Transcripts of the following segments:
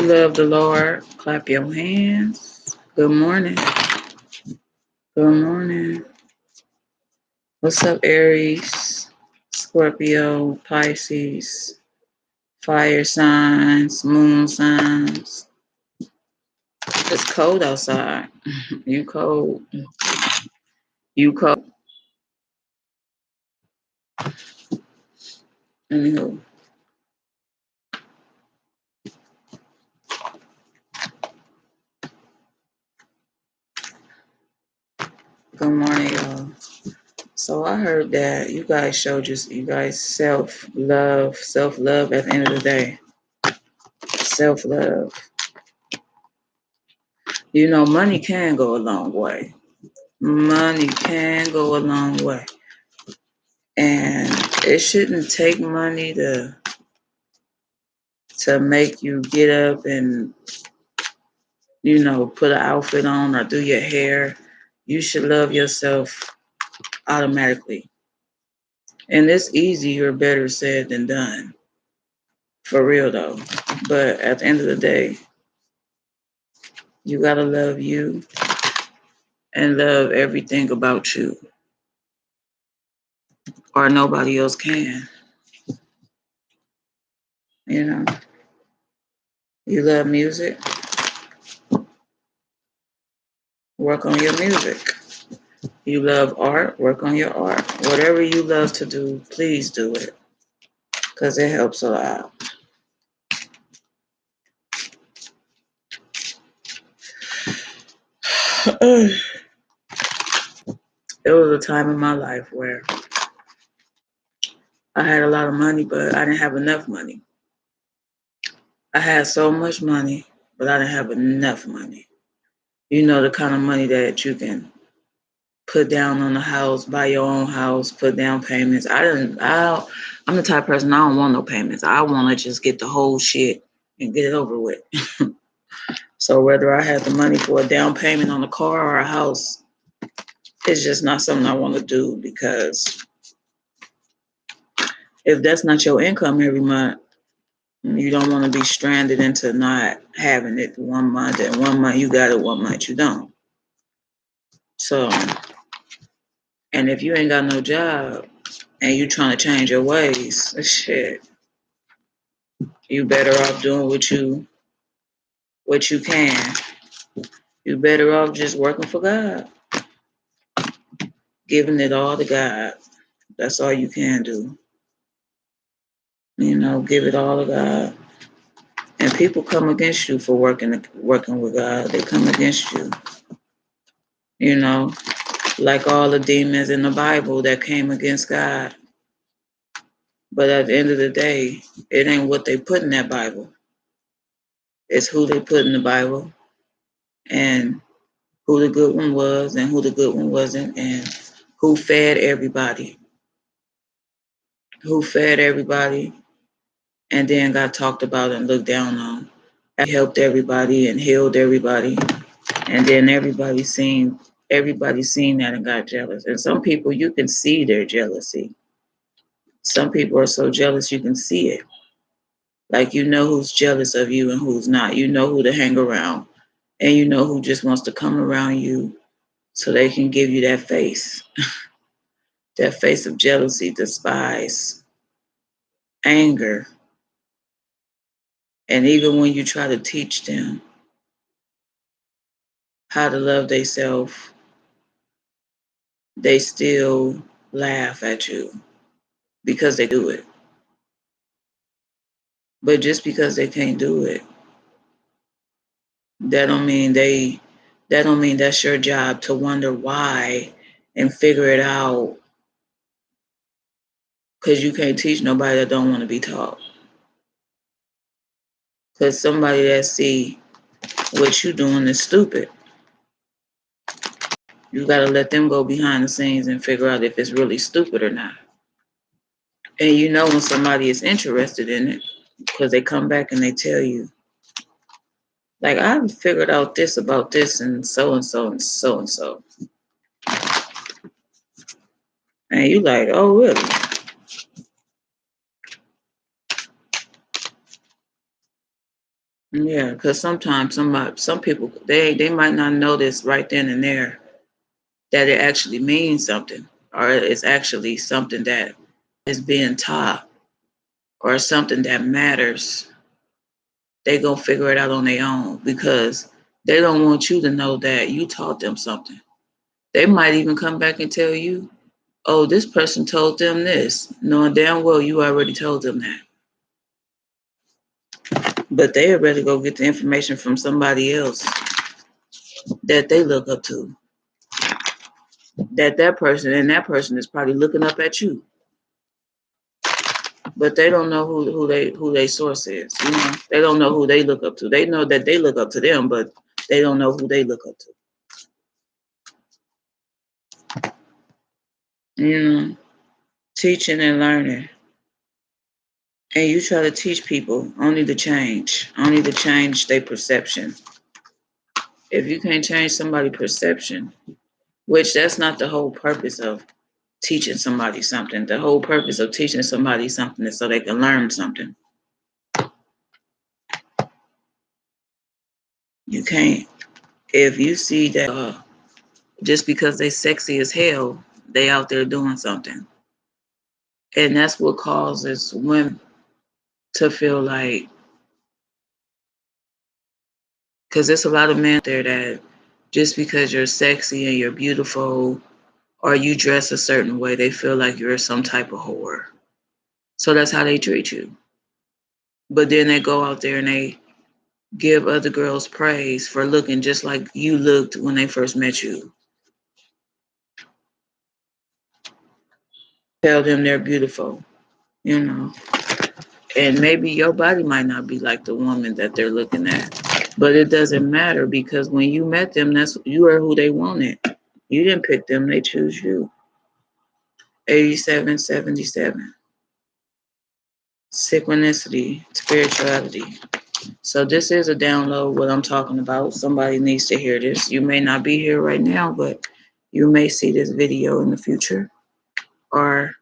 love the Lord, clap your hands. Good morning. Good morning. What's up, Aries, Scorpio, Pisces, fire signs, moon signs? It's cold outside. You cold. You cold. Anywho, good morning, y'all. So I heard that you guys showed you guys self love at the end of the day. Self love. You know, money can go a long way. Money can go a long way. And it shouldn't take money to make you get up and, put an outfit on or do your hair. You should love yourself automatically. And it's easier, better said than done. For real though. But at the end of the day, you gotta love you and love everything about you. Or nobody else can. You know. You love music, work on your music. You love art, work on your art. Whatever you love to do, please do it. Because it helps a lot. It was a time in my life where I had a lot of money, but I didn't have enough money. I had so much money, but I didn't have enough money. You know, the kind of money that you can put down on a house, buy your own house, put down payments. I'm the type of person, I don't want no payments. I want to just get the whole shit and get it over with. So whether I had the money for a down payment on a car or a house, it's just not something I want to do, because if that's not your income every month, you don't want to be stranded into not having it 1 month, and 1 month you got it, 1 month you don't. So, and if you ain't got no job and you trying to change your ways, shit, you better off doing what you can. You better off just working for God, giving it all to God. That's all you can do. Give it all to God. And people come against you for working with God. They come against you. Like all the demons in the Bible that came against God. But at the end of the day, it ain't what they put in that Bible. It's who they put in the Bible, and who the good one was and who the good one wasn't, and who fed everybody. Who fed everybody and then got talked about and looked down on. He helped everybody and healed everybody. And then everybody seen that and got jealous. And some people, you can see their jealousy. Some people are so jealous you can see it. Like, you know who's jealous of you and who's not. You know who to hang around. And you know who just wants to come around you so they can give you that face. That face of jealousy, despise, anger. And even when you try to teach them how to love themselves, they still laugh at you because they do it. But just because they can't do it, that don't mean that's your job to wonder why and figure it out, because you can't teach nobody that don't want to be taught. Because somebody that see what you doing is stupid. You got to let them go behind the scenes and figure out if it's really stupid or not. And you know when somebody is interested in it, because they come back and they tell you, like, I've figured out this about this and so and so and so and so. And you like, oh, really? Yeah, because sometimes some people they might not notice right then and there that it actually means something, or it's actually something that is being taught, or something that matters. They gonna figure it out on their own because they don't want you to know that you taught them something. They might even come back and tell you, "Oh, this person told them this," knowing damn well you already told them that. But they are ready to go get the information from somebody else that they look up to. That person and that person is probably looking up at you, but they don't know who they source is. You know, they don't know who they look up to. They know that they look up to them, but they don't know who they look up to. You know, teaching and learning, and you try to teach people only to change their perception. If you can't change somebody's perception, which that's not the whole purpose of teaching somebody something. The whole purpose of teaching somebody something is so they can learn something. You can't, if you see that just because they sexy as hell, they out there doing something. And that's what causes women to feel like, because there's a lot of men there that just because you're sexy and you're beautiful or you dress a certain way, they feel like you're some type of whore. So that's how they treat you. But then they go out there and they give other girls praise for looking just like you looked when they first met you. Tell them they're beautiful, you know. And maybe your body might not be like the woman that they're looking at. But it doesn't matter because when you met them, that's you are who they wanted. You didn't pick them, they choose you. 8777. Synchronicity, spirituality. So this is a download what I'm talking about. Somebody needs to hear this. You may not be here right now, but you may see this video in the future or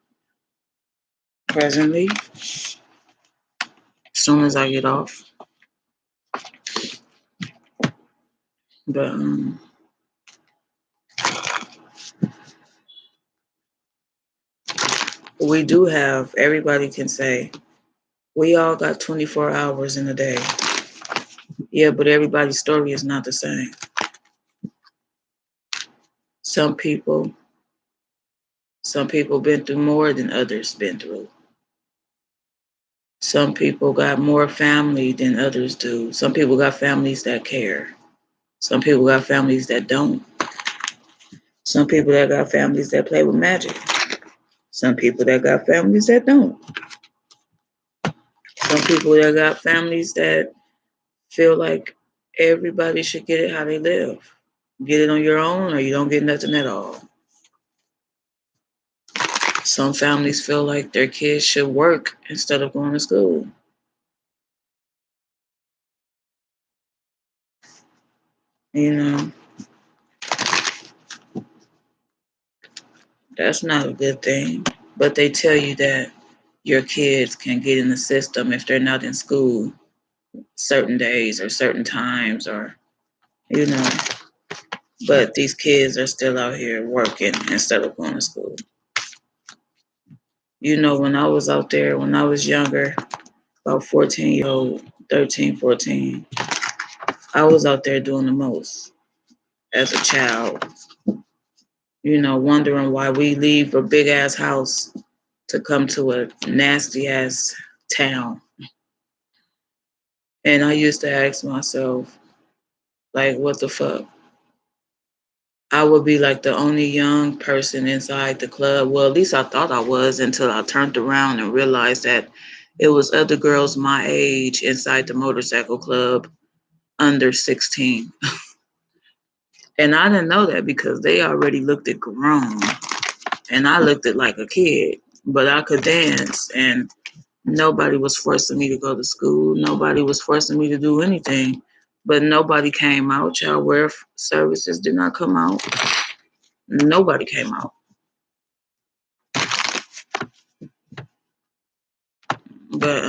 presently, as soon as I get off. But we do have, everybody can say, we all got 24 hours in a day. Yeah, but everybody's story is not the same. Some people, some people been through more than others been through. Some people got more family than others do. Some people got families that care. Some people got families that don't. Some people that got families that play with magic. Some people that got families that don't. Some people that got families that feel like everybody should get it how they live. Get it on your own or you don't get nothing at all. Some families feel like their kids should work instead of going to school. You know, that's not a good thing. But they tell you that your kids can get in the system if they're not in school certain days or certain times or, you know, but these kids are still out here working instead of going to school. You know, when I was out there, when I was younger, about 14-year old, 13, 14, I was out there doing the most as a child, you know, wondering why we leave a big ass house to come to a nasty ass town. And I used to ask myself, like, what the fuck? I would be like the only young person inside the club. Well, at least I thought I was until I turned around and realized that it was other girls my age inside the motorcycle club under 16. And I didn't know that because they already looked at grown and I looked at like a kid, but I could dance and nobody was forcing me to go to school. Nobody was forcing me to do anything, but nobody came out. Child welfare services did not come out. Nobody came out. But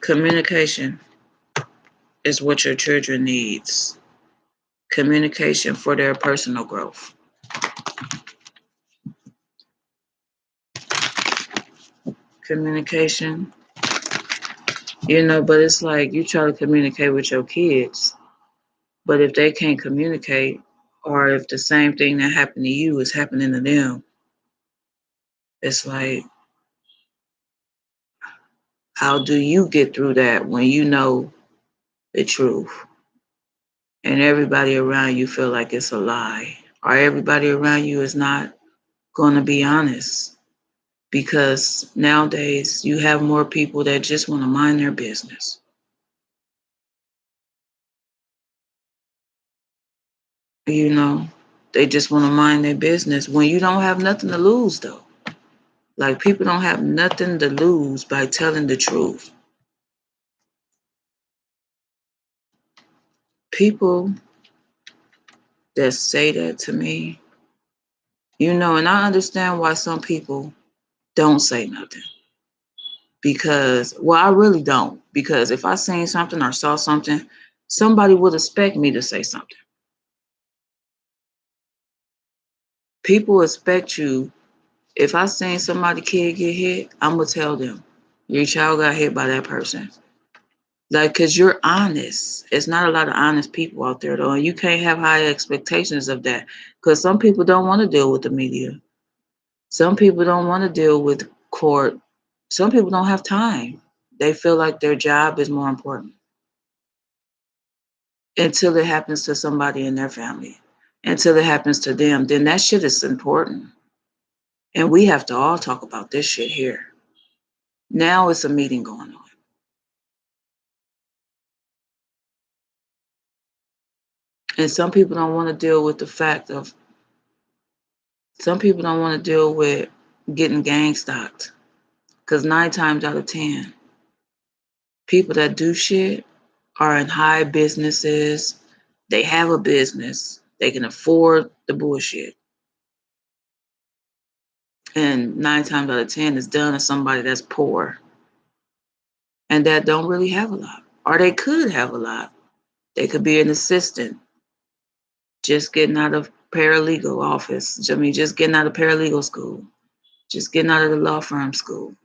Communication is what your children needs. Communication for their personal growth. Communication, but it's like you try to communicate with your kids, but if they can't communicate, or if the same thing that happened to you is happening to them, it's like, how do you get through that when you know the truth and everybody around you feel like it's a lie, or everybody around you is not going to be honest? Because nowadays you have more people that just want to mind their business. They just want to mind their business when you don't have nothing to lose, though. Like, people don't have nothing to lose by telling the truth. People that say that to me, and I understand why some people don't say nothing. Because, I really don't. Because if I seen something or saw something, somebody would expect me to say something. People expect you. If I seen somebody kid get hit, I'm going to tell them, your child got hit by that person. Like, because you're honest. It's not a lot of honest people out there, though. And you can't have high expectations of that. Because some people don't want to deal with the media. Some people don't want to deal with court. Some people don't have time. They feel like their job is more important. Until it happens to somebody in their family. Until it happens to them. Then that shit is important. And we have to all talk about this shit here. Now it's a meeting going on. And some people don't want to deal with the fact of, some people don't want to deal with getting gang stalked. Because 9 times out of 10, people that do shit are in high businesses. They have a business. They can afford the bullshit. And 9 times out of 10 is done to somebody that's poor and that don't really have a lot. Or they could have a lot. They could be an assistant just getting out of paralegal office. Just getting out of paralegal school. Just getting out of the law firm school.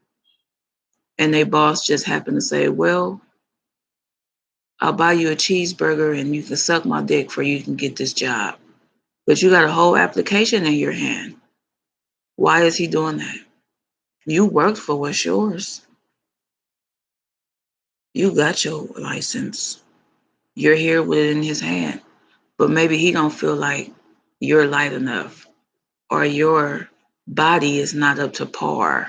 And their boss just happened to say, well, I'll buy you a cheeseburger and you can suck my dick for you can get this job. But you got a whole application in your hand. Why is he doing that? You worked for what's yours. You got your license. You're here with it in his hand. But maybe he don't feel like you're light enough or your body is not up to par.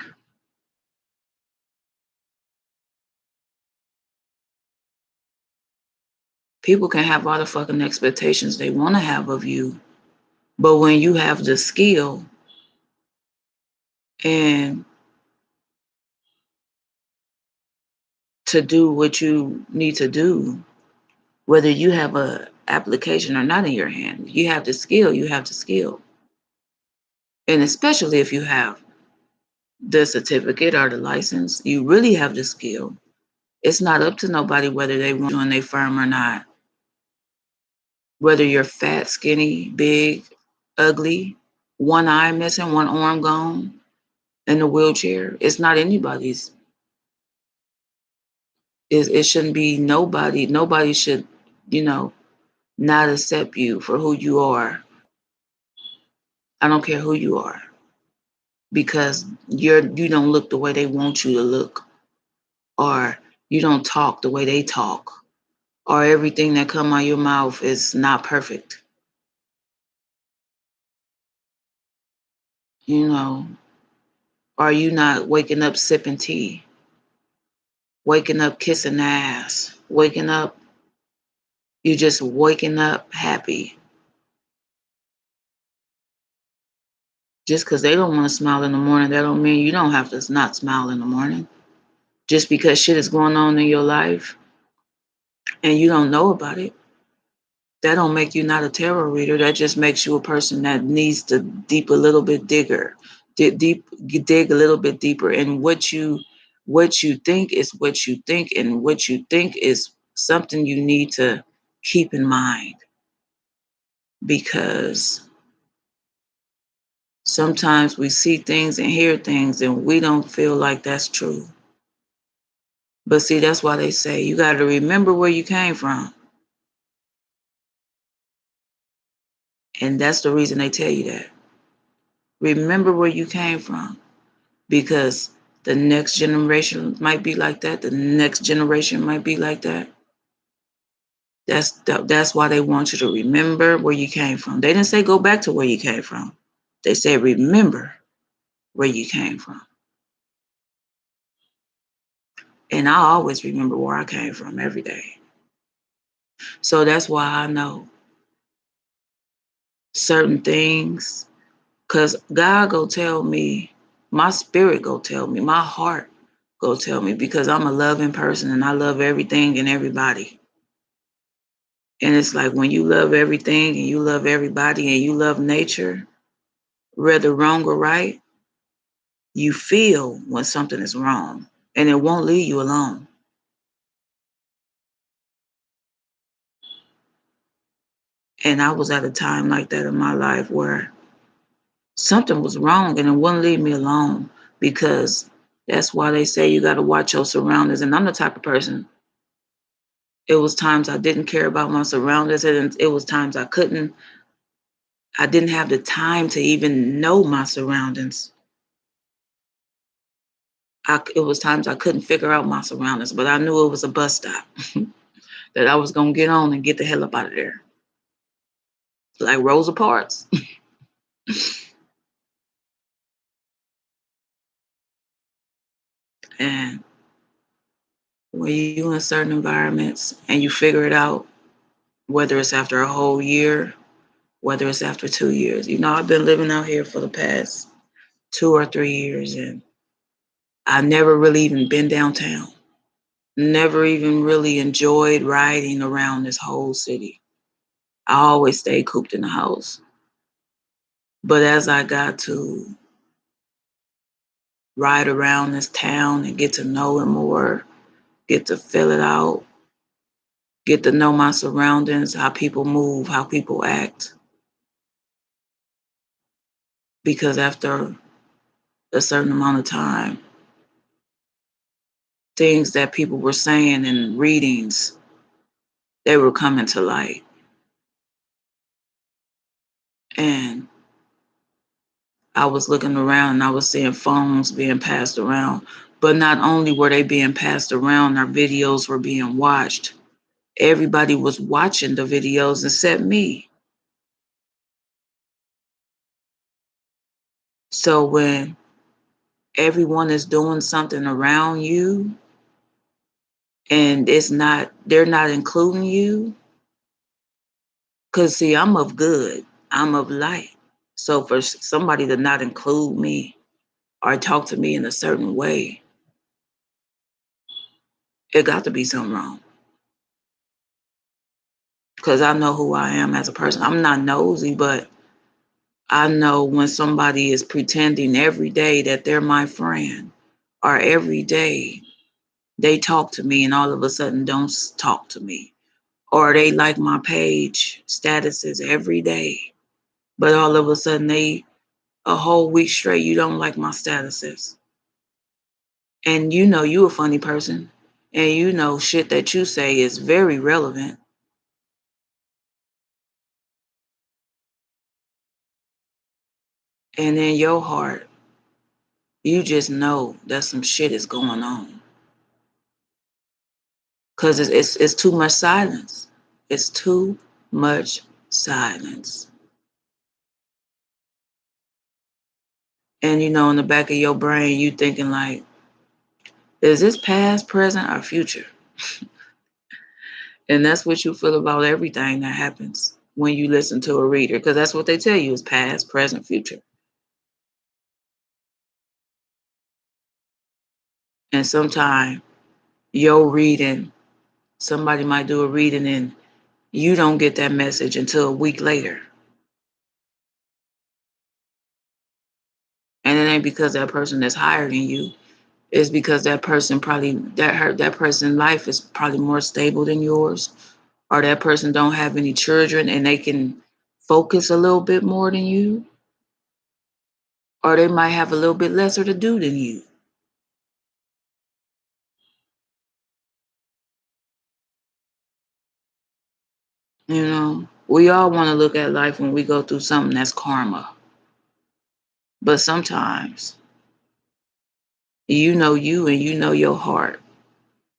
People can have all the fucking expectations they want to have of you. But when you have the skill and to do what you need to do, whether you have a application or not in your hand, you have the skill, you have the skill. And especially if you have the certificate or the license, you really have the skill. It's not up to nobody whether they want you in their firm or not. Whether you're fat, skinny, big, ugly, one eye missing, one arm gone, in a wheelchair, it's not anybody's. It shouldn't be nobody. Nobody should, not accept you for who you are. I don't care who you are. Because you don't look the way they want you to look. Or you don't talk the way they talk. Or everything that come out your mouth is not perfect. Are you not waking up sipping tea? Waking up kissing ass? Waking up, you just waking up happy. Just because they don't want to smile in the morning, that don't mean you don't have to not smile in the morning. Just because shit is going on in your life and you don't know about it, that don't make you not a tarot reader. That just makes you a person that needs to dig a little bit deeper in what you what you think is what you think, and what you think is something you need to keep in mind, because sometimes we see things and hear things and we don't feel like that's true. But see, that's why they say you got to remember where you came from. And that's the reason they tell you that. Remember where you came from, because the next generation might be like that. The next generation might be like that. That's why they want you to remember where you came from. They didn't say go back to where you came from. They said remember where you came from. And I always remember where I came from every day. So that's why I know certain things, because God go tell me, my spirit go tell me, my heart go tell me, because I'm a loving person and I love everything and everybody. And it's like when you love everything and you love everybody and you love nature, whether wrong or right, you feel when something is wrong and it won't leave you alone. And I was at a time like that in my life where something was wrong and it wouldn't leave me alone, because that's why they say you got to watch your surroundings. And I'm the type of person, it was times I didn't care about my surroundings, and it was times I didn't have the time to even know my surroundings. It was times I couldn't figure out my surroundings, but I knew it was a bus stop that I was going to get on and get the hell up out of there. Like Rosa Parks. And when you in certain environments and you figure it out, whether it's after a whole year, whether it's after 2 years. I've been living out here for the past 2 or 3 years, and I never really even been downtown. Never even really enjoyed riding around this whole city. I always stayed cooped in the house. But as I got to ride around this town and get to know it more, get to fill it out, get to know my surroundings, how people move, how people act. Because after a certain amount of time, things that people were saying in readings, they were coming to light. And I was looking around and I was seeing phones being passed around. But not only were they being passed around, our videos were being watched. Everybody was watching the videos except me. So when everyone is doing something around you and they're not including you, because see, I'm of good, I'm of light. So for somebody to not include me or talk to me in a certain way, it got to be something wrong. Because I know who I am as a person. I'm not nosy, but I know when somebody is pretending every day that they're my friend, or every day they talk to me and all of a sudden don't talk to me, or they like my page statuses every day, but all of a sudden a whole week straight, you don't like my statuses. And you a funny person, and shit that you say is very relevant. And in your heart, you just know that some shit is going on. Because it's too much silence. It's too much silence. And in the back of your brain, you thinking like, is this past, present, or future? And that's what you feel about everything that happens when you listen to a reader, because that's what they tell you is past, present, future. And sometimes your reading, somebody might do a reading and you don't get that message until a week later. And it ain't because that person is higher than you. It's because that person probably that person's life is probably more stable than yours, or that person don't have any children and they can focus a little bit more than you, or they might have a little bit lesser to do than you. You know, we all want to look at life when we go through something that's karma, but sometimes you know you and you know your heart,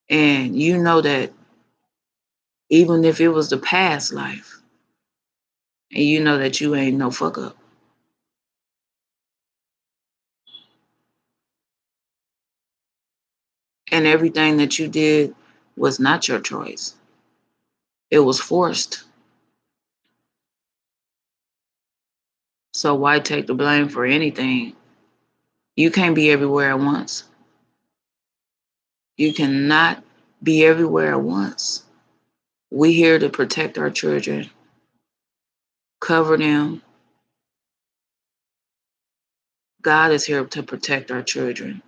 and you know that even if it was the past life, and you know that you ain't no fuck up, and everything that you did was not your choice. It was forced. So why take the blame for anything? You can't be everywhere at once. You cannot be everywhere at once. We here to protect our children, cover them. God is here to protect our children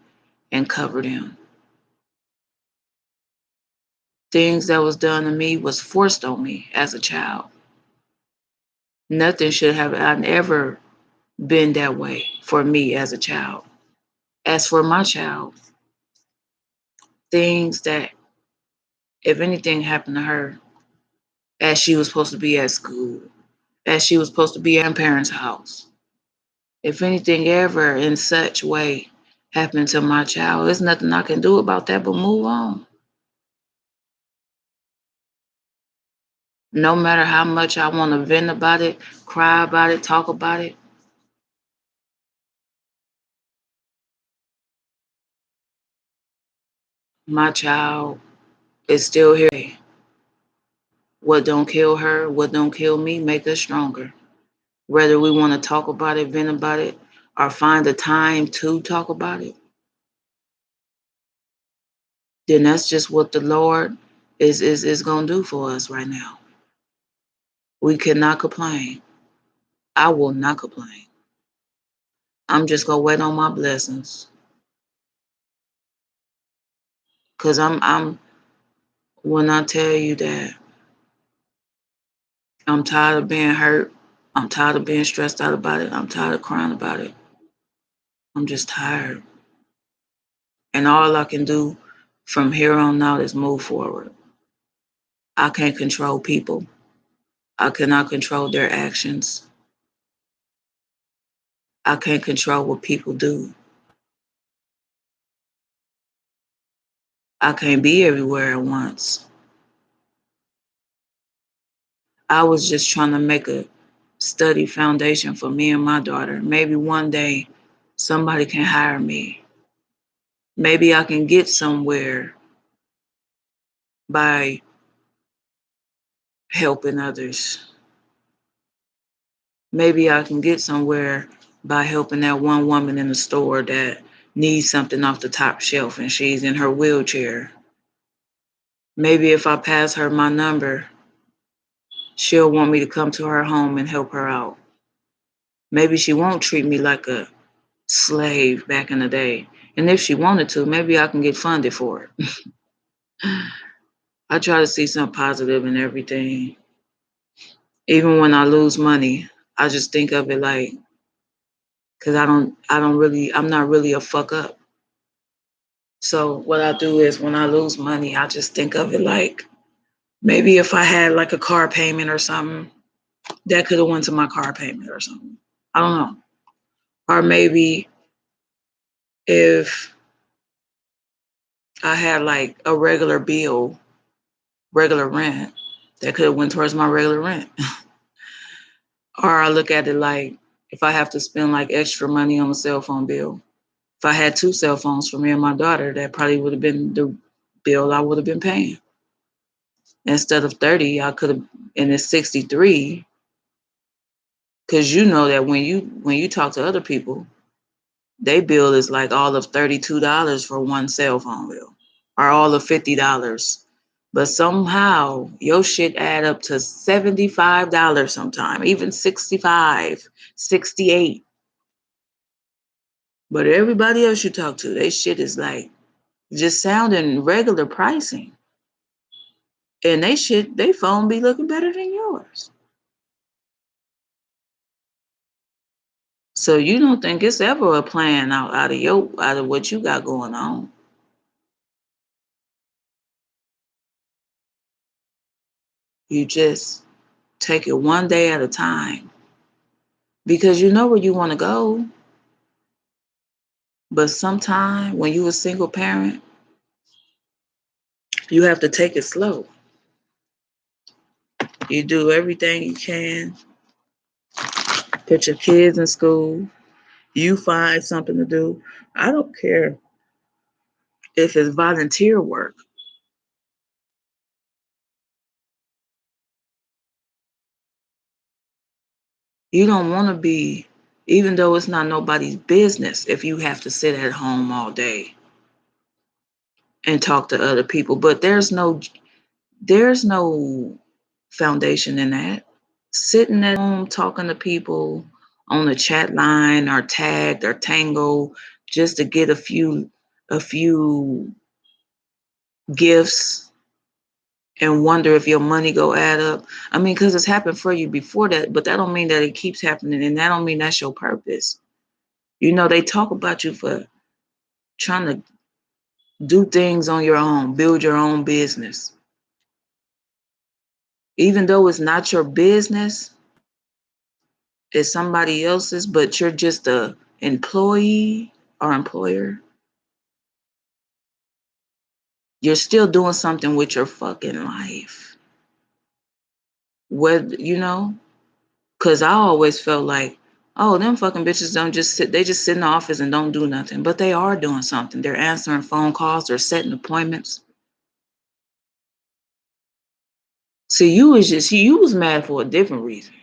and cover them. Things that was done to me was forced on me as a child. Nothing should have ever been that way for me as a child. As for my child, things that if anything happened to her as she was supposed to be at school, as she was supposed to be at her parents' house, if anything ever in such way happened to my child, there's nothing I can do about that but move on. No matter how much I want to vent about it, cry about it, talk about it, my child is still here. What don't kill her, what don't kill me, make us stronger. Whether we want to talk about it, vent about it, or find the time to talk about it, then that's just what the Lord is gonna do for us right now. We cannot complain. I will not complain. I'm just gonna wait on my blessings. Cause I'm when I tell you that I'm tired of being hurt, I'm tired of being stressed out about it, I'm tired of crying about it. I'm just tired. And all I can do from here on out is move forward. I can't control people. I cannot control their actions. I can't control what people do. I can't be everywhere at once. I was just trying to make a steady foundation for me and my daughter. Maybe one day somebody can hire me. Maybe I can get somewhere by helping others. Maybe I can get somewhere by helping that one woman in the store that needs something off the top shelf and she's in her wheelchair. Maybe if I pass her my number, she'll want me to come to her home and help her out. Maybe she won't treat me like a slave back in the day. And if she wanted to, maybe I can get funded for it. I try to see something positive in everything. Even when I lose money, I just think of it like, because I'm not really a fuck up. So what I do is when I lose money, I just think of it like maybe if I had like a car payment or something, that could have went to my car payment or something. I don't know. Or maybe if I had like a regular bill, regular rent, that could have went towards my regular rent. Or I look at it like if I have to spend like extra money on a cell phone bill. If I had two cell phones for me and my daughter, that probably would have been the bill I would have been paying. Instead of 30, I could have, and it's 63. Cause you know that when you talk to other people, they bill is like all of $32 for one cell phone bill, or all of $50. But somehow your shit add up to $75 sometime, even 65, 68. But everybody else you talk to, they shit is like just sounding regular pricing. And they phone be looking better than yours. So you don't think it's ever a plan out of what you got going on. You just take it one day at a time because you know where you want to go. But sometimes when you a single parent, you have to take it slow. You do everything you can, put your kids in school, you find something to do. I don't care if it's volunteer work. You don't want to be, even though it's not nobody's business, if you have to sit at home all day and talk to other people. But there's no foundation in that. Sitting at home talking to people on the chat line or tagged or tango just to get a few gifts and wonder if your money go add up. I mean, because it's happened for you before that, but that don't mean that it keeps happening, and that don't mean that's your purpose. You know, they talk about you for trying to do things on your own, build your own business. Even though it's not your business, it's somebody else's, but you're just a employee or employer. You're still doing something with your fucking life. Whether you know, because I always felt like, oh, them fucking bitches don't just sit, they just sit in the office and don't do nothing. But they are doing something. They're answering phone calls, they're setting appointments. See, you was mad for a different reason.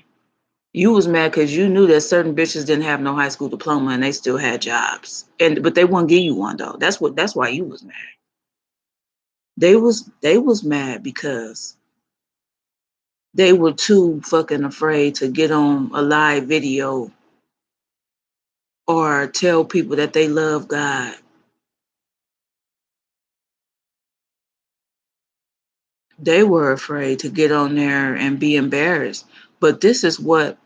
You was mad because you knew that certain bitches didn't have no high school diploma and they still had jobs. But they wouldn't give you one though. That's why you was mad. They was mad because they were too fucking afraid to get on a live video or tell people that they love God. They were afraid to get on there and be embarrassed. But this is what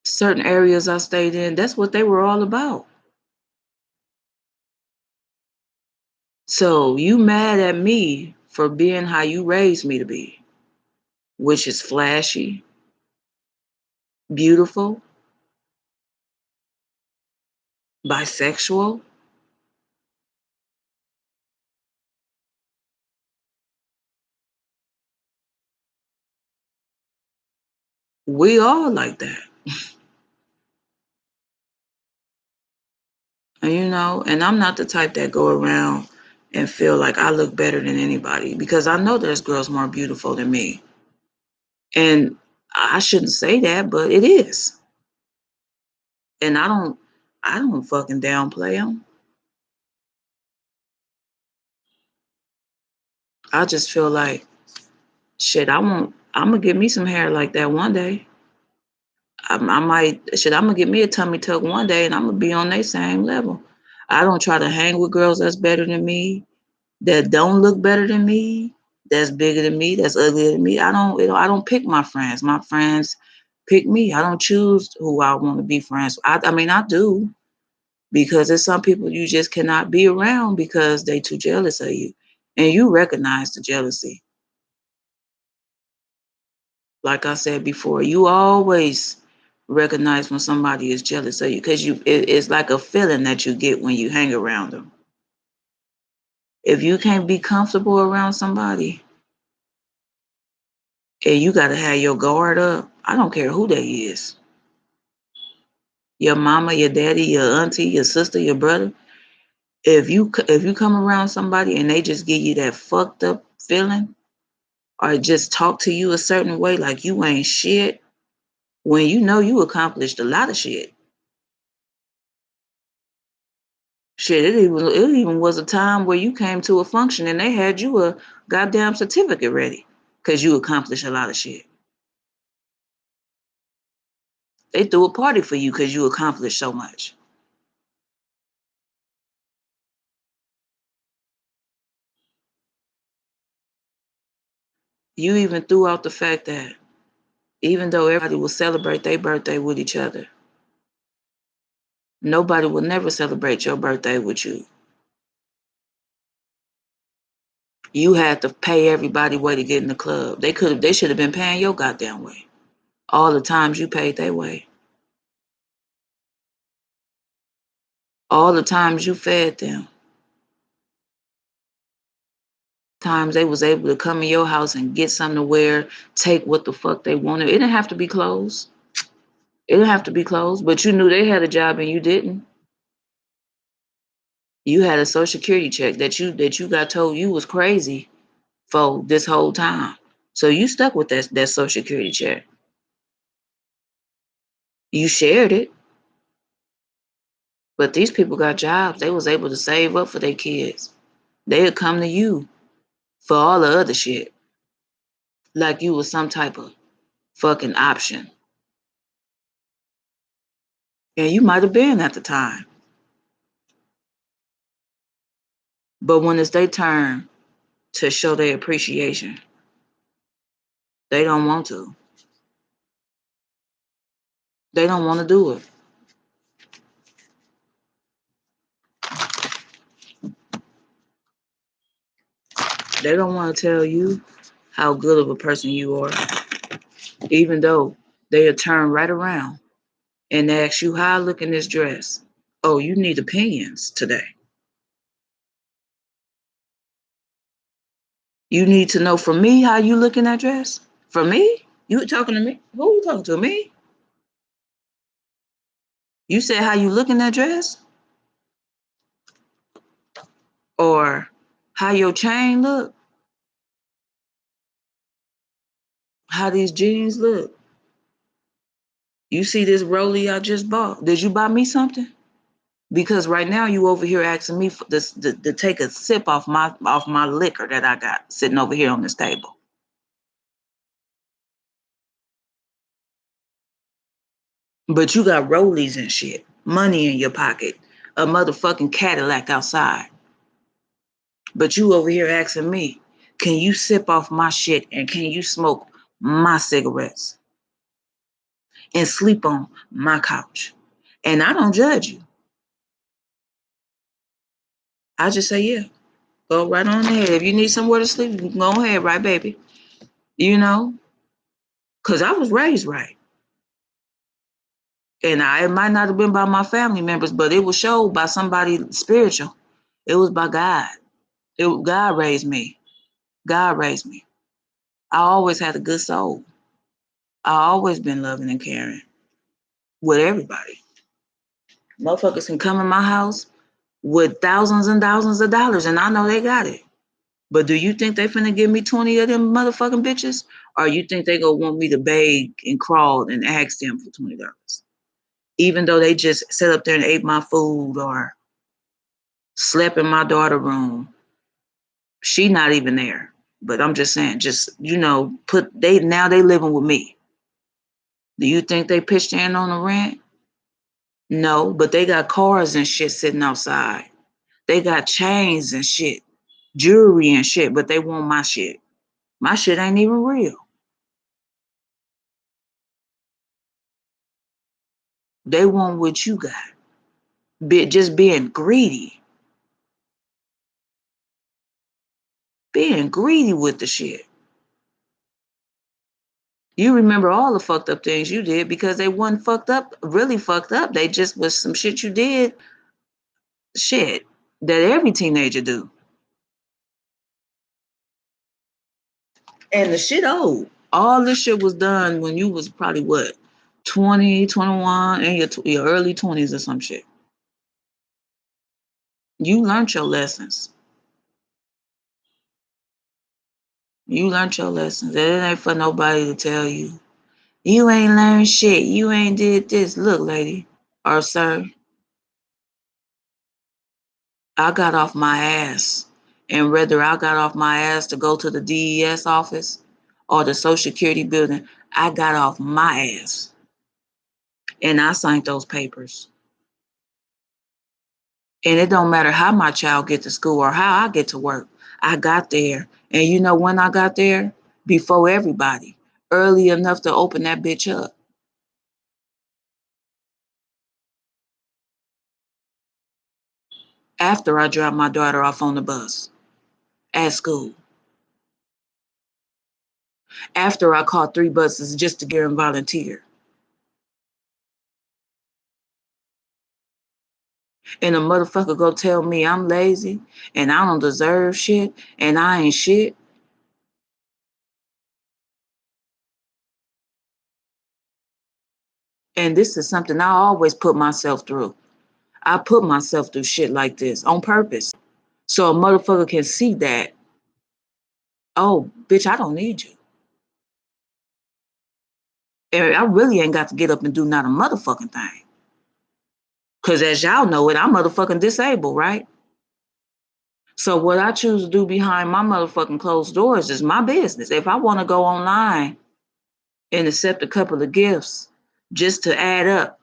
certain areas I stayed in, that's what they were all about. So you mad at me for being how you raised me to be, which is flashy, beautiful, bisexual. We all like that. And and I'm not the type that go around and feel like I look better than anybody because I know there's girls more beautiful than me. And I shouldn't say that, but it is. And I don't fucking downplay them. I just feel like shit, I'm gonna get me some hair like that one day. I might shit, I'm gonna get me a tummy tuck one day and I'm gonna be on their same level. I don't try to hang with girls that's better than me, that don't look better than me, that's bigger than me, that's uglier than me. I don't pick my friends. My friends pick me. I don't choose who I want to be friends with. I mean I do, because there's some people you just cannot be around because they too jealous of you. And you recognize the jealousy. Like I said before, you always recognize when somebody is jealous of you because it's like a feeling that you get when you hang around them. If you can't be comfortable around somebody and you got to have your guard up, I don't care who they is. Your mama, your daddy, your auntie, your sister, your brother. If you come around somebody and they just give you that fucked up feeling or just talk to you a certain way like you ain't shit, when you know you accomplished a lot of shit. Shit, it even was a time where you came to a function and they had you a goddamn certificate ready because you accomplished a lot of shit. They threw a party for you because you accomplished so much. You even threw out the fact that even though everybody will celebrate their birthday with each other, nobody will never celebrate your birthday with you. You had to pay everybody way to get in the club. They should have been paying your goddamn way. All the times you paid their way. All the times you fed them. Times they was able to come in your house and get something to wear, take what the fuck they wanted. It didn't have to be clothes. It didn't have to be clothes, but you knew they had a job and you didn't. You had a social security check that you got told you was crazy for this whole time. So you stuck with that social security check. You shared it, but these people got jobs. They was able to save up for their kids. They'd come to you for all the other shit, like you was some type of fucking option. And you might have been at the time. But when it's their turn to show their appreciation, they don't want to. They don't want to do it. They don't want to tell you how good of a person you are, even though they'll turn right around and ask you, how I look in this dress? Oh, you need opinions today. You need to know from me how you look in that dress? From me? You talking to me? Who you talking to? Me? You said how you look in that dress? Or how your chain look? How these jeans look? You see this rollie I just bought? Did you buy me something? Because right now you over here asking me for this to take a sip off my liquor that I got sitting over here on this table. But you got rollies and shit, money in your pocket, a motherfucking Cadillac outside. But you over here asking me, can you sip off my shit and can you smoke my cigarettes and sleep on my couch? And I don't judge you. I just say, yeah, go right on ahead. If you need somewhere to sleep, go ahead, right, baby? You know, because I was raised right. And it might not have been by my family members, but it was showed by somebody spiritual. It was by God. God raised me. God raised me. I always had a good soul. I always been loving and caring with everybody. Motherfuckers can come in my house with thousands and thousands of dollars, and I know they got it. But do you think they finna give me 20 of them motherfucking bitches? Or you think they gonna want me to beg and crawl and ask them for $20? Even though they just sat up there and ate my food or slept in my daughter's room. She not even there. But I'm just saying, just, now they living with me. Do you think they pitched in on the rent? No, but they got cars and shit sitting outside. They got chains and shit, jewelry and shit, but they want my shit. My shit ain't even real. They want what you got. Just being greedy. Being greedy with the shit. You remember all the fucked up things you did because they wasn't fucked up, really fucked up. They just was some shit you did, shit, that every teenager do. And the shit old. All this shit was done when you was probably what, 20, 21, and your early 20s or some shit. You learned your lessons. You learned your lessons. It ain't for nobody to tell you. You ain't learned shit. You ain't did this. Look, lady or sir, I got off my ass. And whether I got off my ass to go to the DES office or the Social Security building, I got off my ass. And I signed those papers. And it don't matter how my child get to school or how I get to work. I got there. And you know when I got there? before everybody, early enough to open that bitch up. After I dropped my daughter off on the bus at school. After I caught 3 buses just to get her and volunteer. And a motherfucker go tell me I'm lazy and I don't deserve shit and I ain't shit. And this is something I always put myself through. I put myself through shit like this on purpose. So a motherfucker can see that, oh, bitch, I don't need you. And I really ain't got to get up and do not a motherfucking thing. Because as y'all know it, I'm motherfucking disabled, right? So what I choose to do behind my motherfucking closed doors is my business. If I want to go online and accept a couple of gifts just to add up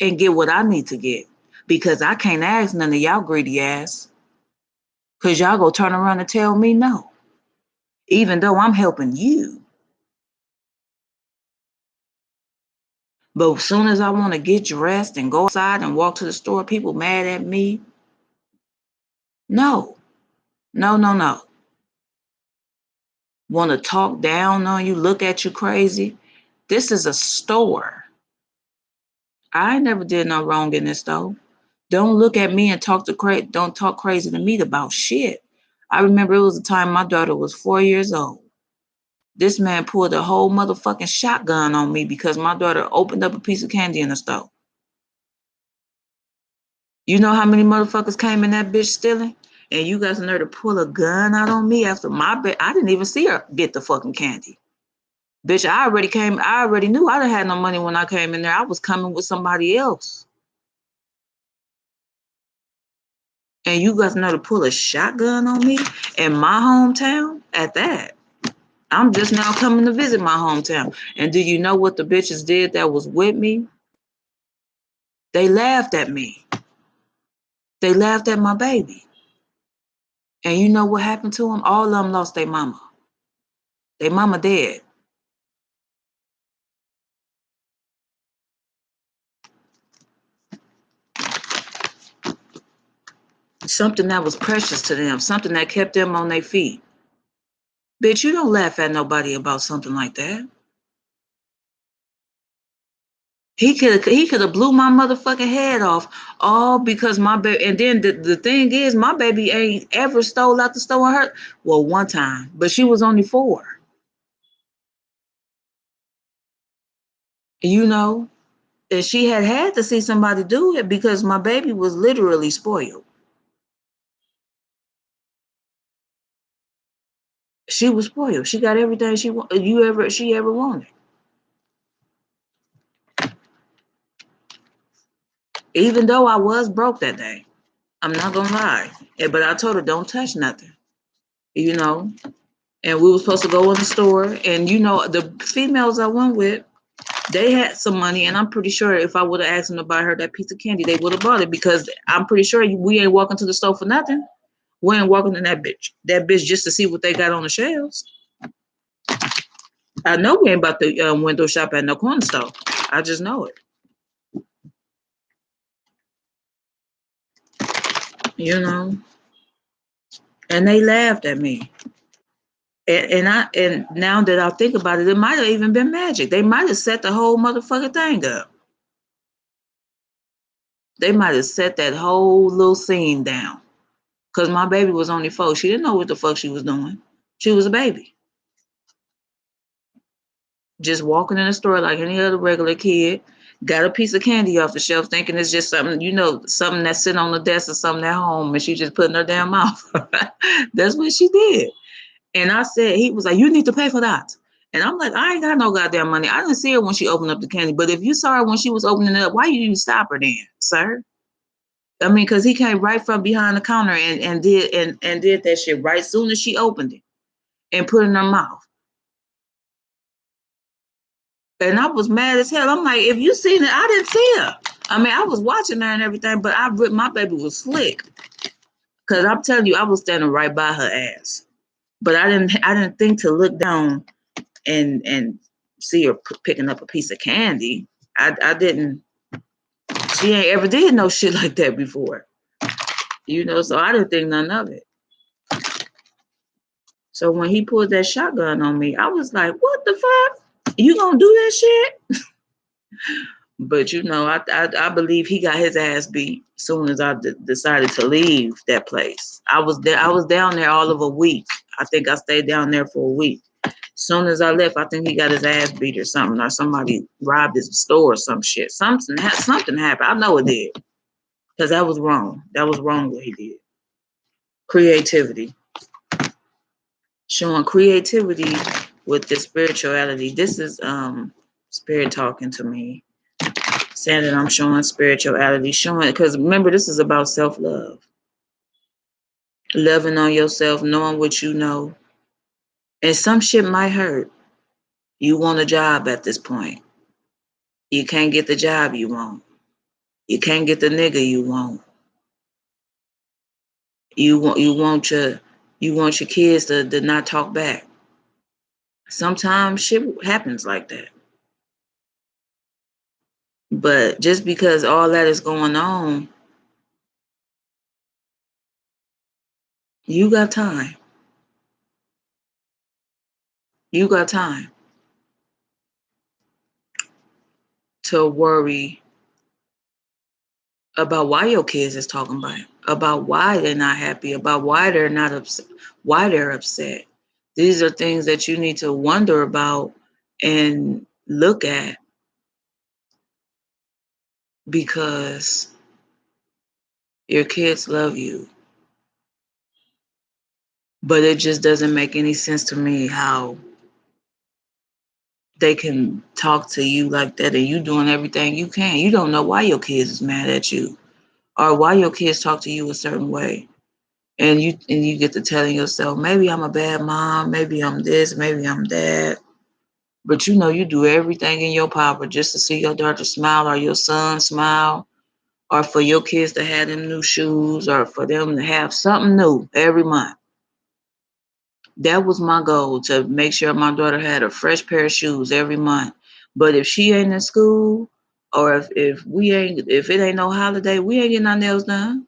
and get what I need to get, because I can't ask none of y'all greedy ass, because y'all go turn around and tell me no, even though I'm helping you. But as soon as I want to get dressed and go outside and walk to the store, people mad at me. No, no, no, no. Want to talk down on you, look at you crazy. This is a store. I never did no wrong in this store. Don't look at me and don't talk crazy to me about shit. I remember it was a time my daughter was 4 years old. This man pulled a whole motherfucking shotgun on me because my daughter opened up a piece of candy in the store. You know how many motherfuckers came in that bitch stealing? And you got the nerve to pull a gun out on me after I didn't even see her get the fucking candy. Bitch, I already knew I didn't have no money when I came in there. I was coming with somebody else. And you got the nerve to pull a shotgun on me in my hometown at that. I'm just now coming to visit my hometown. And do you know what the bitches did that was with me? They laughed at me. They laughed at my baby. And you know what happened to them? All of them lost their mama. Their mama dead. Something that was precious to them. Something that kept them on their feet. Bitch, you don't laugh at nobody about something like that. He could have blew my motherfucking head off all because my baby. And then the thing is, my baby ain't ever stole out the store and hurt. Well, one time, but she was only 4. You know, and she had to see somebody do it because my baby was literally spoiled. She was spoiled. She got everything she ever wanted. Even though I was broke that day, I'm not gonna lie. But I told her don't touch nothing. You know, and we were supposed to go in the store, and you know the females I went with, they had some money, and I'm pretty sure if I would have asked them to buy her that piece of candy, they would have bought it because I'm pretty sure we ain't walking to the store for nothing. We ain't walking in that bitch just to see what they got on the shelves. I know we ain't about to window shop at no corner store. I just know it. You know, and they laughed at me. And now that I think about it, it might have even been magic. They might have set the whole motherfucking thing up. They might have set that whole little scene down. Because my baby was only 4. She didn't know what the fuck she was doing. She was a baby. Just walking in the store like any other regular kid. Got a piece of candy off the shelf thinking it's just something, something that's sitting on the desk or something at home. And she just put in her damn mouth. That's what she did. And I said, he was like, you need to pay for that. And I'm like, I ain't got no goddamn money. I didn't see her when she opened up the candy. But if you saw her when she was opening it up, why you didn't stop her then, sir? I mean, because he came right from behind the counter and did that shit right soon as she opened it and put it in her mouth. And I was mad as hell. I'm like, if you seen it, I didn't see her. I mean, I was watching her and everything, but my baby was slick. Because I'm telling you, I was standing right by her ass. But I didn't think to look down and see her picking up a piece of candy. I didn't. She ain't ever did no shit like that before, so I didn't think none of it. So when he pulled that shotgun on me, I was like, "What the fuck? You gonna do that shit?" But I believe he got his ass beat as soon as I decided to leave that place. I was there. I was down there all of a week. I think I stayed down there for a week. As soon as I left, I think he got his ass beat or something, or somebody robbed his store or some shit. Something happened. I know it did, because that was wrong. That was wrong what he did. Creativity, showing creativity with this spirituality. This is spirit talking to me, saying that I'm showing spirituality, showing, because remember, this is about self-love, loving on yourself, knowing what you know. And some shit might hurt. You want a job at this point. You can't get the job you want. You can't get the nigga you want. You want your kids to not talk back. Sometimes shit happens like that. But just because all that is going on, you got time. You got time to worry about why your kids is talking about why they're not happy, about why they're not upset, why they're upset. These are things that you need to wonder about and look at, because your kids love you. But it just doesn't make any sense to me how they can talk to you like that and you doing everything you can. You don't know why your kids is mad at you or why your kids talk to you a certain way. And you get to telling yourself, maybe I'm a bad mom, maybe I'm this, maybe I'm that. But you do everything in your power just to see your daughter smile or your son smile, or for your kids to have them new shoes, or for them to have something new every month. That was my goal, to make sure my daughter had a fresh pair of shoes every month. But if she ain't in school, or if it ain't no holiday, we ain't getting our nails done.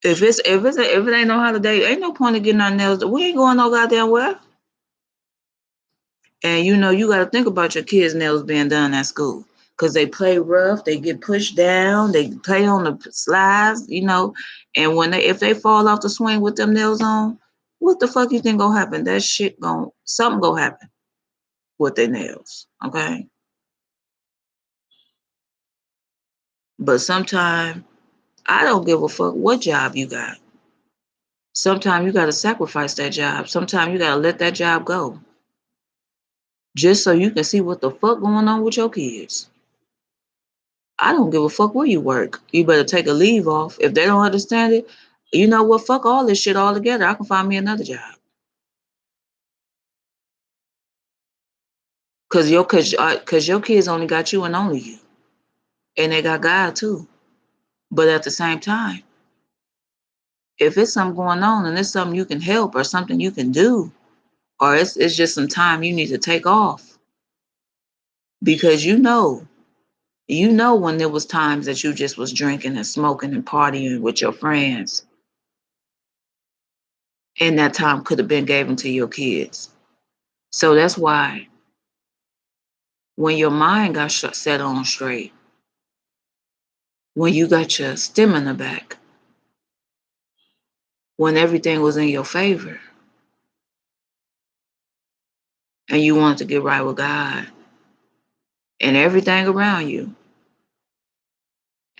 If it ain't no holiday, ain't no point in getting our nails done. We ain't going no goddamn well. And you got to think about your kids' nails being done at school, because they play rough, they get pushed down, they play on the slides, and if they fall off the swing with them nails on, what the fuck you think gonna happen? That shit something gonna happen with their nails, okay? But sometimes I don't give a fuck what job you got. Sometimes you got to sacrifice that job. Sometimes you got to let that job go, just so you can see what the fuck going on with your kids. I don't give a fuck where you work. You better take a leave off. If they don't understand it, you know what? Fuck all this shit altogether. I can find me another job. Cause your kids only got you and only you, and they got God too. But at the same time, if it's something going on and it's something you can help or something you can do, or it's just some time you need to take off, because when there was times that you just was drinking and smoking and partying with your friends, and that time could have been given to your kids. So that's why when your mind got set on straight, when you got your stamina back, when everything was in your favor, and you wanted to get right with God and everything around you,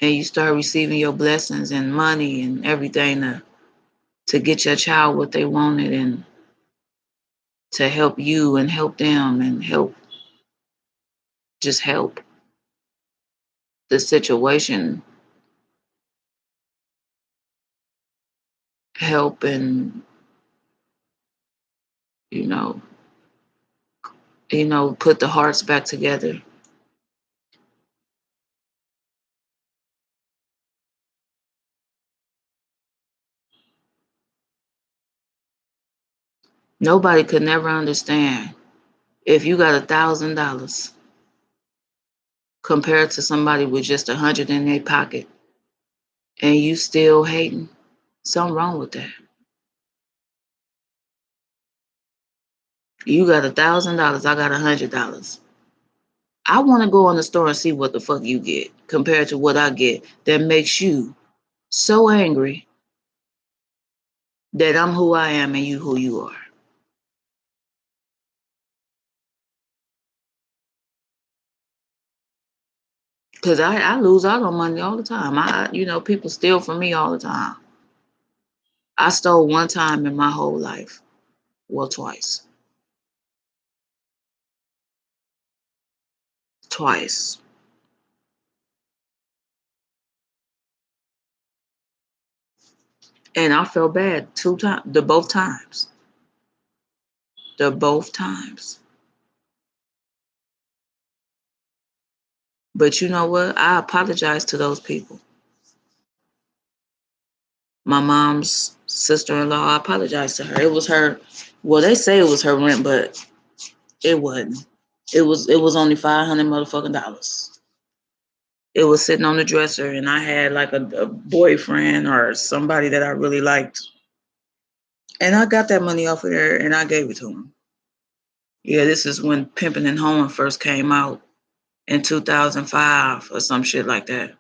and you start receiving your blessings and money and everything to get your child what they wanted, and to help you and help them and help the situation, help and you know put the hearts back together. Nobody could never understand if you got $1,000 compared to somebody with just 100 in their pocket and you still hating. Something wrong with that. You got $1,000, I got $100. I want to go in the store and see what the fuck you get compared to what I get that makes you so angry that I'm who I am and you who you are. Cause I lose out on money all the time. People steal from me all the time. I stole one time in my whole life. Well, twice. Twice. And I felt bad 2 times. The both times. The both times. But you know what? I apologize to those people. My mom's sister-in-law, I apologize to her. It was her. Well, they say it was her rent, but it wasn't. It was only $500 motherfucking dollars. It was sitting on the dresser, and I had like a boyfriend or somebody that I really liked, and I got that money off of there, and I gave it to him. Yeah, this is when Pimpin' and Hoeing first came out in 2005 or some shit like that.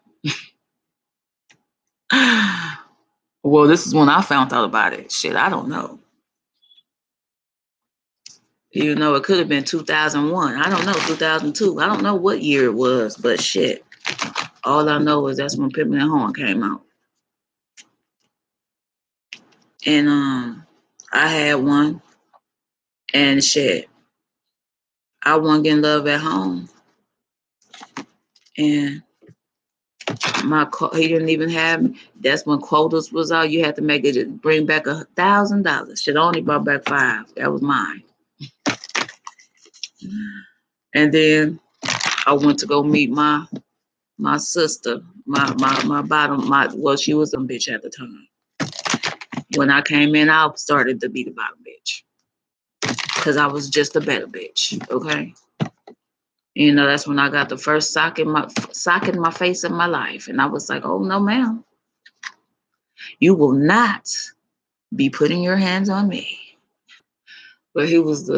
Well, this is when I found out about it. Shit, I don't know. It could have been 2001. I don't know, 2002. I don't know what year it was, but shit. All I know is that's when Pimpin' and Hoeing came out. And I had one, and shit, I wasn't getting love at home, and he didn't even have me. That's when quotas was out. You had to bring back $1,000. Shit, I only brought back 5. That was mine. And then I went to go meet my sister, she was a bitch at the time. When I came in, I started to be the bottom bitch. Because I was just a better bitch, okay? That's when I got the first sock in my face in my life. And I was like, oh, no, ma'am. You will not be putting your hands on me. But he was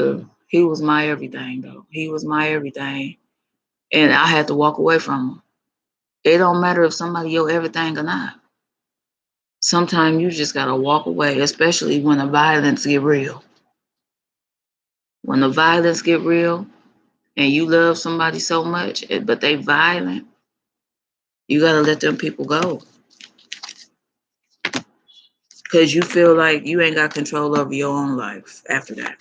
my everything, though. He was my everything. And I had to walk away from him. It don't matter if somebody your everything or not. Sometimes you just got to walk away, especially when the violence get real. When the violence get real and you love somebody so much, but they violent, you got to let them people go. Because you feel like you ain't got control over your own life after that.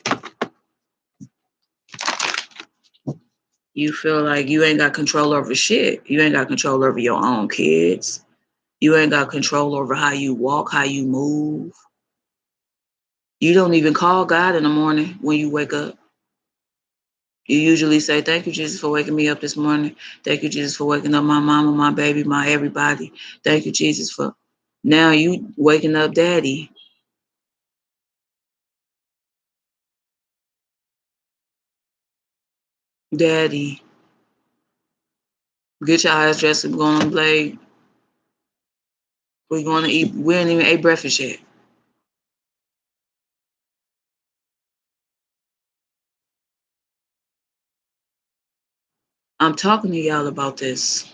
You feel like you ain't got control over shit. You ain't got control over your own kids. You ain't got control over how you walk, how you move. You don't even call God in the morning when you wake up. You usually say, thank you, Jesus, for waking me up this morning. Thank you, Jesus, for waking up my mama, my baby, my everybody. Thank you, Jesus, for now you waking up daddy. Daddy. Get your eyes dressed. We're going to play. We're going to eat. We ain't even ate breakfast yet. I'm talking to y'all about this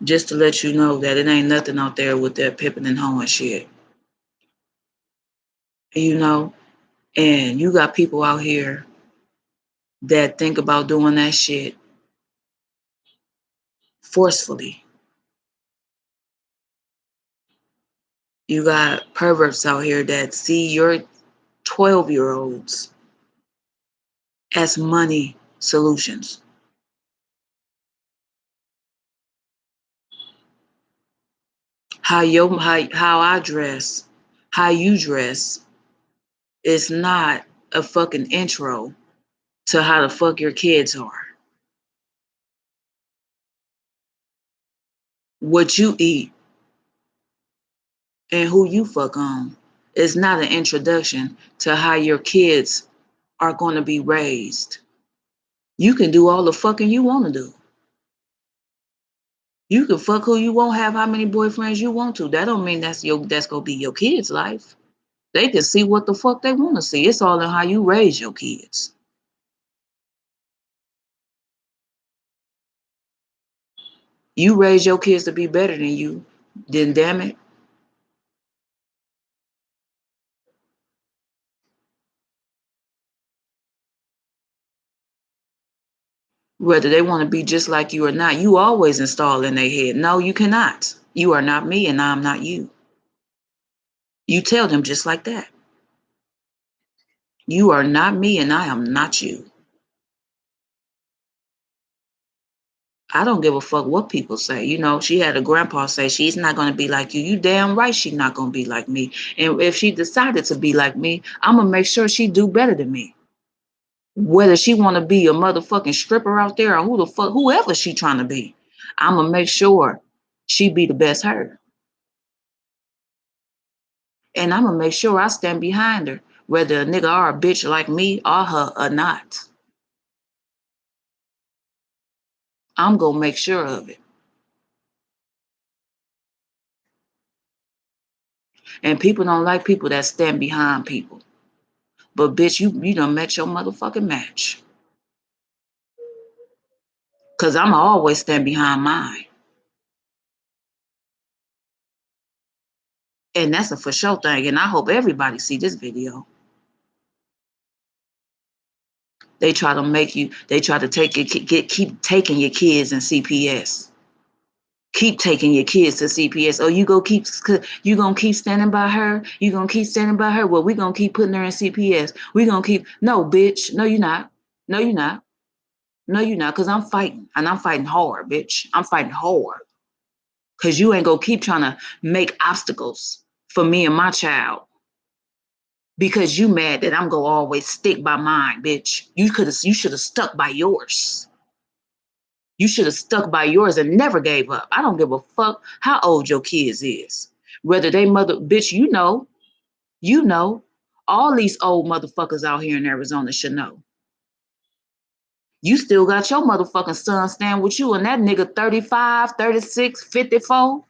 just to let you know that it ain't nothing out there with that Pippin and Hoeing shit. And you got people out here that think about doing that shit forcefully. You got perverts out here that see your 12-year-olds as money solutions. How I dress, how you dress is not a fucking intro to how the fuck your kids are. What you eat and who you fuck on It's not an introduction to how your kids are going to be raised. You can do all the fucking you want to do. You can fuck who you want, have how many boyfriends you want to. That don't mean that's gonna be your kids' life. They can see what the fuck they want to see. It's all in how you raise your kids. You raise your kids to be better than you, then damn it. Whether they want to be just like you or not, you always install in their head, no, you cannot. You are not me and I'm not you. You tell them just like that. You are not me and I am not you. I don't give a fuck what people say. You know, she had a grandpa say she's not going to be like you. You damn right she's not going to be like me. And if she decided to be like me, I'm going to make sure she do better than me. Whether she want to be a motherfucking stripper out there or who the fuck, whoever she trying to be, I'm going to make sure she be the best her. And I'm going to make sure I stand behind her, whether a nigga or a bitch like me or her or not. I'm going to make sure of it. And people don't like people that stand behind people. But bitch, you done met your motherfucking match. Cause I'ma always stand behind mine. And that's a for sure thing. And I hope everybody see this video. They try to make you, they try to take your keep taking your kids in CPS. Keep taking your kids to CPS. Oh, you gonna keep standing by her? You gonna keep standing by her? Well, we gonna keep putting her in CPS. We gonna keep no, bitch. No, you're not. No, you're not. No, you're not. Cause I'm fighting. And I'm fighting hard, bitch. I'm fighting hard. Cause you ain't gonna keep trying to make obstacles for me and my child. Because you mad that I'm gonna always stick by mine, bitch. You should have stuck by yours. You should have stuck by yours and never gave up. I don't give a fuck how old your kids is. Whether they mother, bitch, you know, all these old motherfuckers out here in Arizona should know. You still got your motherfucking son staying with you and that nigga 35, 36, 54.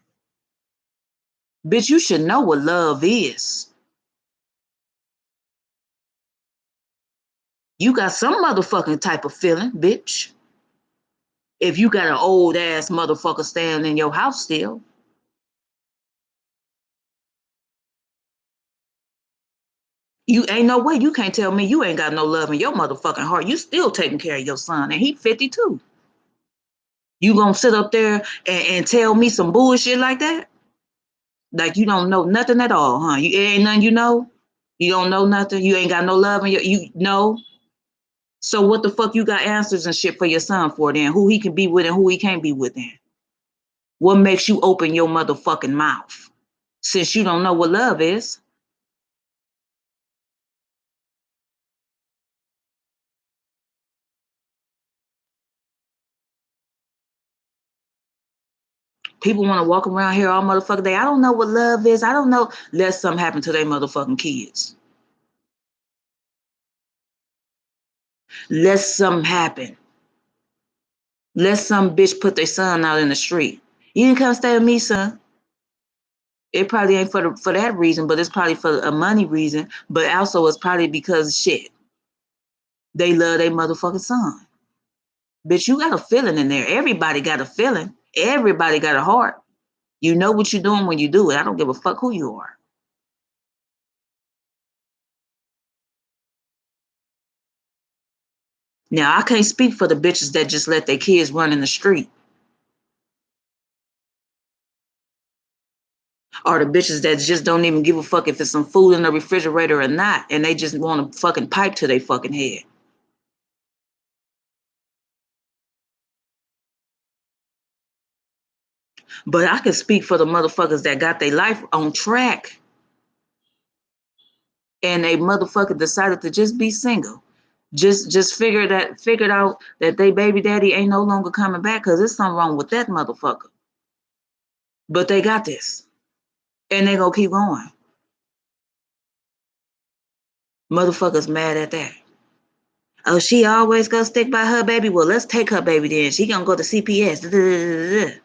Bitch, you should know what love is. You got some motherfucking type of feeling, bitch. If you got an old ass motherfucker staying in your house still. You ain't no way you can't tell me you ain't got no love in your motherfucking heart. You still taking care of your son and he 52. You gonna sit up there and tell me some bullshit like that? Like you don't know nothing at all, huh? You ain't nothing you know? You don't know nothing? You ain't got no love in you know? So what the fuck you got answers and shit for your son for then? Who he can be with and who he can't be with then? What makes you open your motherfucking mouth? Since you don't know what love is. People want to walk around here all motherfucking day. I don't know what love is. I don't know. Let something happen to their motherfucking kids. Let something happen. Let some bitch put their son out in the street. You didn't come stay with me, son. It probably ain't for that reason, but it's probably for a money reason. But also it's probably because shit. They love their motherfucking son. Bitch, you got a feeling in there. Everybody got a feeling. Everybody got a heart. You know what you're doing when you do it. I don't give a fuck who you are. Now, I can't speak for the bitches that just let their kids run in the street. Or the bitches that just don't even give a fuck if it's some food in the refrigerator or not. And they just want to fucking pipe to their fucking head. But I can speak for the motherfuckers that got their life on track. And they motherfucker decided to just be single. Just figured out that they baby daddy ain't no longer coming back because there's something wrong with that motherfucker. But they got this. And they gonna keep going. Motherfuckers mad at that. Oh, she always gonna stick by her baby. Well, let's take her baby then. She gonna go to CPS.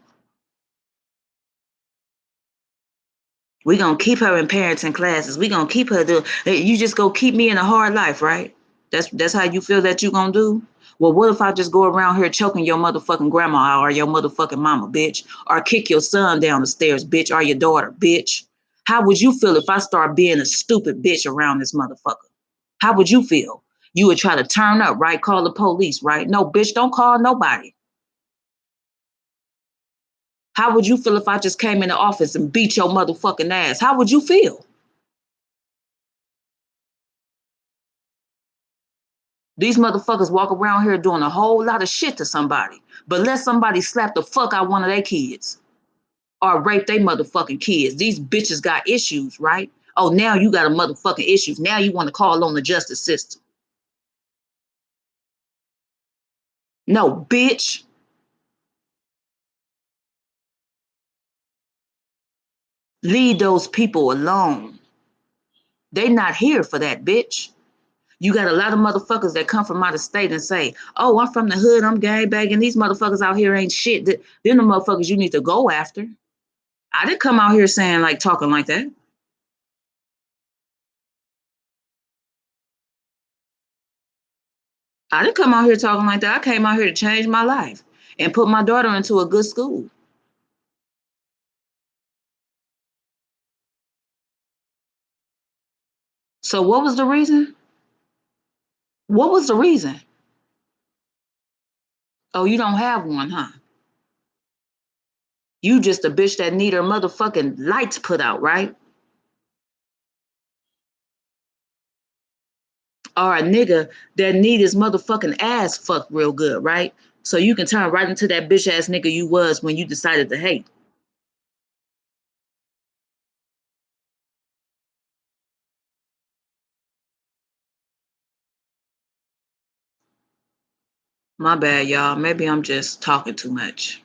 We gonna keep her in parenting classes. We gonna keep her doing. You just go keep me in a hard life, right? That's how you feel that you gonna do. Well, what if I just go around here choking your motherfucking grandma or your motherfucking mama, bitch, or kick your son down the stairs, bitch, or your daughter, bitch? How would you feel if I start being a stupid bitch around this motherfucker? How would you feel? You would try to turn up, right? Call the police, right? No, bitch, don't call nobody. How would you feel if I just came in the office and beat your motherfucking ass? How would you feel? These motherfuckers walk around here doing a whole lot of shit to somebody. But let somebody slap the fuck out one of their kids or rape their motherfucking kids. These bitches got issues, right? Oh, now you got a motherfucking issues. Now you want to call on the justice system. No, bitch. Leave those people alone. They not here for that, bitch. You got a lot of motherfuckers that come from out of state and say, oh, I'm from the hood, I'm gang banging. These motherfuckers out here ain't shit. Then the motherfuckers you need to go after. I didn't come out here saying like talking like that. I didn't come out here talking like that. I came out here to change my life and put my daughter into a good school. So what was the reason? What was the reason? Oh, you don't have one, huh? You just a bitch that need her motherfucking lights put out, right? Or a nigga that need his motherfucking ass fucked real good, right? So you can turn right into that bitch ass nigga you was when you decided to hate. My bad, y'all. Maybe I'm just talking too much.